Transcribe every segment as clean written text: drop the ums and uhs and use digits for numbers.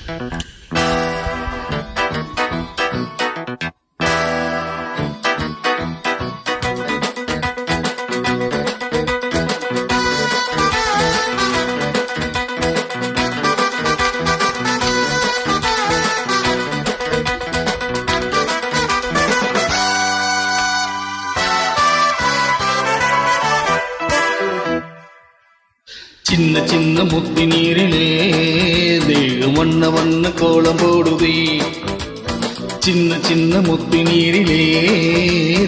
சின்ன சின்ன முத்தி நீரிலே தேகம் வண்ண வண்ண கோலம் போடுதே. சின்ன சின்ன முத்தி நீரிலே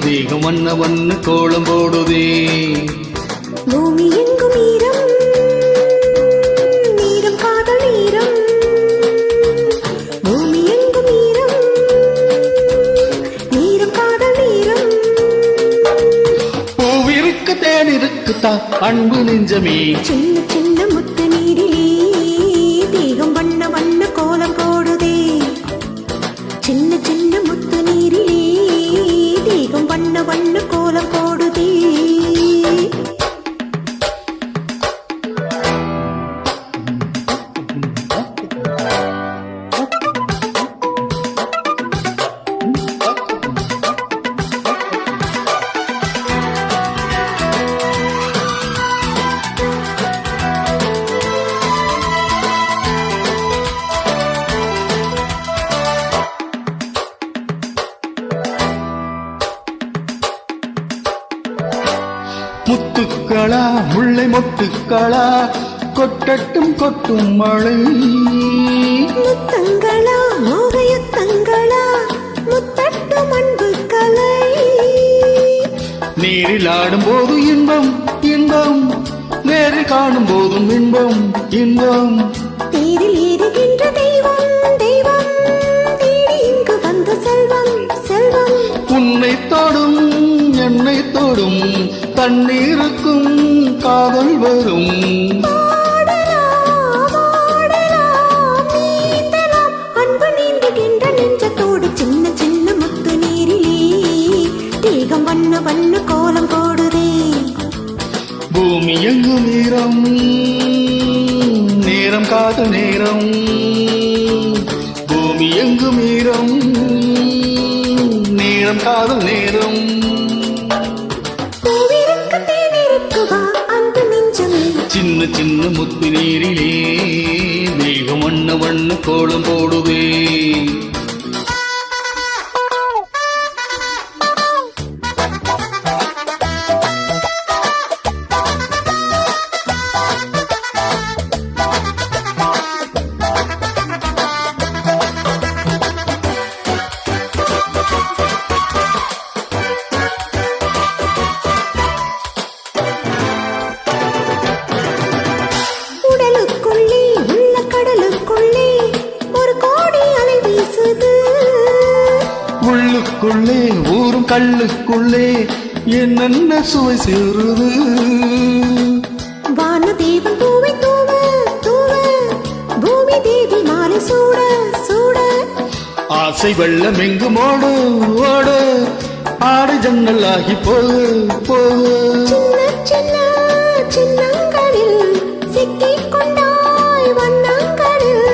தேகம் வண்ண வண்ண கோலம் போடுதே. பூமி எங்கும் ஈரம், நீரம் காதல் நீரம். பூமி எங்கும் ஈரம், நீரம் காதல் நீரம். பூவிருக்கு தேன் இருக்குத்தான் அன்பு நெஞ்சமே. சின்ன சின்ன முத்து நீரிலே தேகம் வண்ண வண்ண கோலம் போடுதே. சின்ன சின்ன முத்து நீரிலே தேகம் வண்ண வண்ண கோலம் போடுதே. முத்துக்களா முல்லை மொட்டுக்களா கொட்டட்டும் கொட்டும் மழை. முத்தங்களா மோகயுத்தங்களா முத்தட்டும் அன்பு கலை. நீரில் ஆடும் போது இன்பம் இன்பம், நேரில் காணும் போதும் இன்பம் இன்பம். தேரில் ஏறுகின்ற தெய்வம் தெய்வம், தேடி இங்கு வந்த செல்வம் செல்வம். உன்னை தொடும் என்னை தொடும் தண்ணீருக்கும் காதல் வரும். அன்பு நீந்துகின்ற நெஞ்சத்தோடு சின்ன சின்ன முத்து நீரிலே தேகம் வண்ண வண்ண கோலம் போடுதே. பூமி எங்கும் நேரம் நேரம் காதல் நேரம். பூமி எங்கும் நேரம் நேரம் காதல் நேரம். சின்ன சின்ன முத்து நீரிலே தேகம் வண்ண வண்ண கோலம் போடுவே. உள்ளுக்குள்ளே ஊரும் கல்லுக்குள்ளே என்னென்ன சுவை சேருது. வானதேவன் பூவை தூவ தூவ, பூமி தேவி மாலை சூட சூட. ஆசை வெள்ளம் எங்கும் ஓடு ஓடு, ஆடு ஜன்னல் ஆகி போகு போகு. சின்ன சின்ன சின்னங்களில் சிக்கிக் கொண்டாய் வண்ணங்களில்.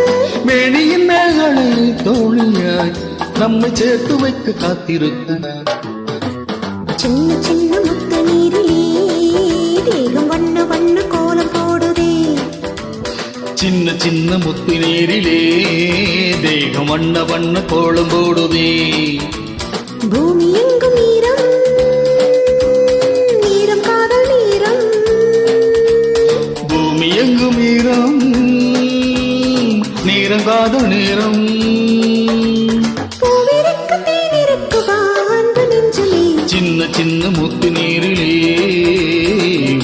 மேனியின் மேகலை தோழியாய் நம்மை சேர்த்து வைக்க காத்திருக்க. சின்ன சின்ன முத்து நீரிலே தேகம் வண்ண வண்ண கோலம் போடுதே. சின்ன சின்ன முத்து நீரிலே தேகம் வண்ண வண்ண கோலம் போடுதே. பூமி எங்கும் நீரம் நீரம் காதல் நீரம். பூமி எங்கும் நீரம் நீரம் காதல் நேரம். சின்ன சின்ன முத்து நீரிலே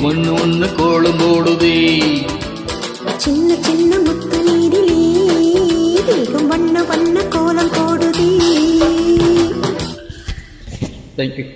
ஒன்னு ஒன்னு கோலம் போடுதே. சின்ன சின்ன முத்து நீரிலே தேகம் வண்ண வண்ண கோலம் போடுதே. தேங்க்யூ.